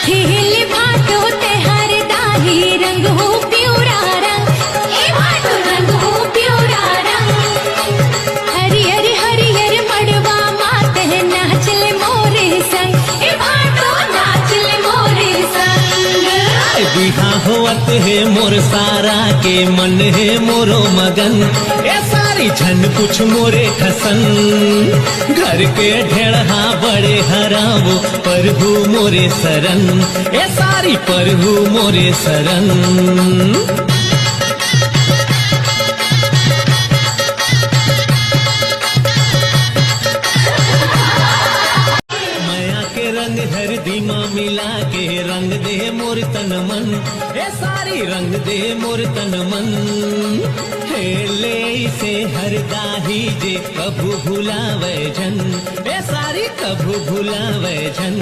खेल भाटो ते हर दाही रंग हो प्यूरा रंग ए भाटो रंग हो प्यूरा रंग हरियर हरियर मड़वा माते नाचले मोरे संग ए भाटो नाचले मोरे संग बिहा होवत है मोर सारा के मन है मोरो मगन ए सारी झन कुछ मोरे खसन घर के ढेढ़ा बड़े हरावो प्रभु मोरे शरण ए सारी प्रभु मोरे शरण रंग हरदी माँ मिला के रंग दे मोर तन मन ए सारी रंग दे मोर तन मन हेले से हर दाही जे कभू भुलावे जन ए सारी कभू भुलावे जन